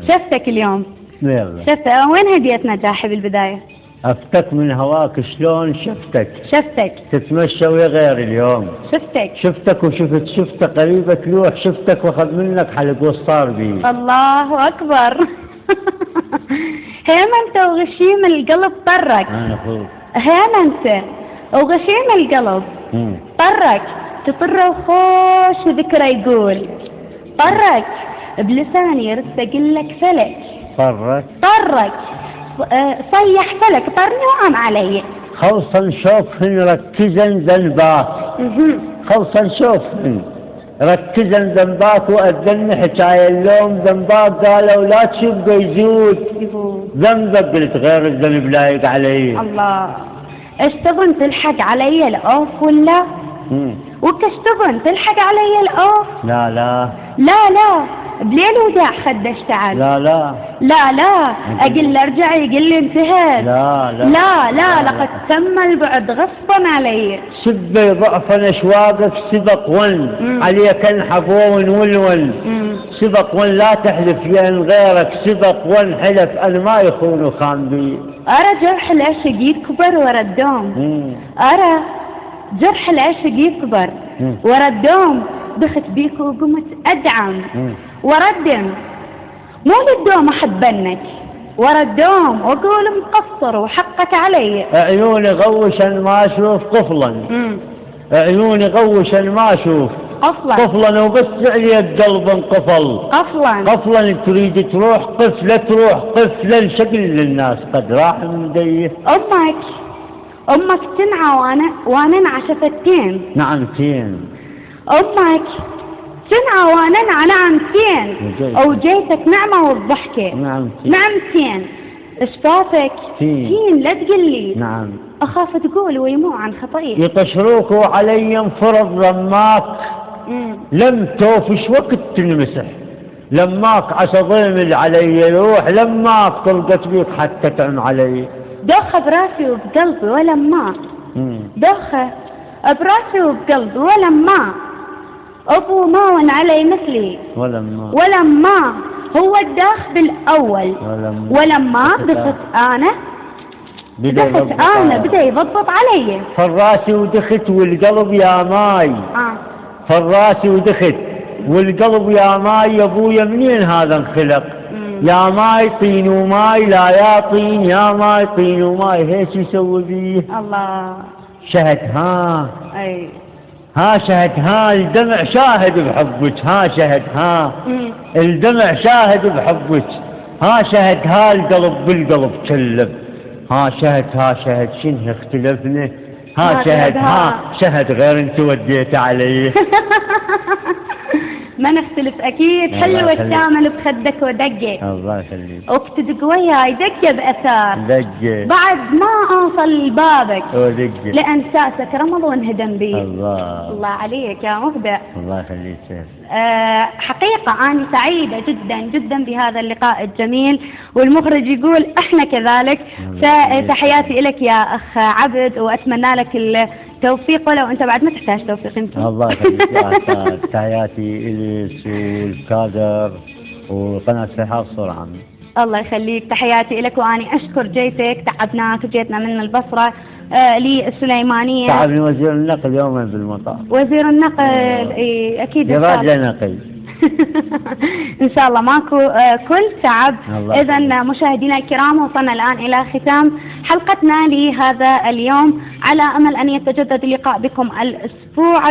شفتك اليوم. يلا شفت وين هدية نجاحي بالبداية؟ افتك من هواك شلون شفتك شفتك تتمشى ويا غير اليوم. شفتك شفت قريبك لوح شفتك واخذ منك حلق وصار بي. الله أكبر. هيمنت وغشيم القلب طرك. انا اخوك. هيمنت وغشيم القلب طرك تطر وخوش ذكرى يقول طرك بلساني رست اقول لك فلك طرك صيح فلك طرني وقام علي. خلصا شوفهن ركزن ذنباك. خلصا شوفهن ركزن ذنباك وأذن حكاية اللوم ذنباك قالوا لا تشبه يزود ذنبك قلت غير الذنب لايق علي. الله ايش تبون تلحق علي الأوف ولا؟ وكش تبون تلحق علي الأوف؟ لا لا لا لا بليل وداع خدش تعال. لا لا لا لا اقول له ارجع يقول لي انتهت. لا لا لا لا لقد تم البعد غصبا علي. سبي ضعفا اشواقك سبق ون عليك انحفون ولون سبق ون لا تحلف لان غيرك سبق ون حلف انا ما يخون وخان بي. ارى جرح العشق يكبر ورا الدوم. ارى جرح العشق يكبر ورا الدوم دخت بيك وقمت ادعم ورا الدم مو للدوم احبنك ورا الدوم واقول مقصر وحقك علي. عيوني غوشا ما اشوف قفلا. عيوني غوشا ما اشوف قفلا وبس علي القلب انقفل. قفلا تريد تروح قفله تروح قفلا شكل للناس قد راح مديه. امك تنعى وانا انعى شفتين. نعمتين. امك تنعى وانا انعى نعمتين وجيتك نعمه والضحكه. نعمتين شفافك تين لا تقول لي. نعم اخاف تقول ويمو عن خطيه. يقشروك وعلي انفرض لماك لم توفش وقت تنمسح لماك عسى ضيمل علي يروح لماك طلقت بيك حتى تعم علي. دوخة براسي وبقلبي ولما دوخة براسي وبقلبي ولما أبو ماون علي مثلي ولما هو الداخ بالأول ولما دخت أنا بدأ يضبط علي. فراسي ودخت والقلب يا ماي. فراسي ودخت والقلب يا ماي يا أبويا منين هذا انخلق. يا ماي طين وماي لا يا طين يا ماي طين وماي هيش يسوي بيه. الله شهد ها ها شهد ها الدمع شاهد بحبك ها شهد ها الدمع شاهد بحبك ها شهد ها القلب بالقلب كلب ها شهد شنه اختلفنا ها شهد ها شهد غير انت وديت علي. ما نختلف اكيد حلوة الشامل بخدك ودقة. الله يخليك وبتدق وياي دقة باثار دقة بعد ما اوصل لبابك ودقة لانساسك رمض وانهدم بي. الله عليك يا مهدأ. الله يخليك شيخ. حقيقة أنا سعيدة جدا جدا بهذا اللقاء الجميل والمخرج يقول احنا كذلك. فتحياتي لك يا اخ عبد واتمنى لك التوفيق ولو انت بعد ما تحتاج توفيق انت. الله يخليك. تحياتي إليس والكادر وقناة سحاب صورة عامة. الله يخليك تحياتي لك واني اشكر جيتك تعبناك وجيتنا من البصرة للسليمانية. تعبني وزير النقل يوما بالمطار. وزير النقل اكيد جراد نقل. ان شاء الله ماكو كل تعب. اذا مشاهدينا الكرام وصلنا الان الى ختام حلقتنا لهذا اليوم على امل ان يتجدد اللقاء بكم الاسبوع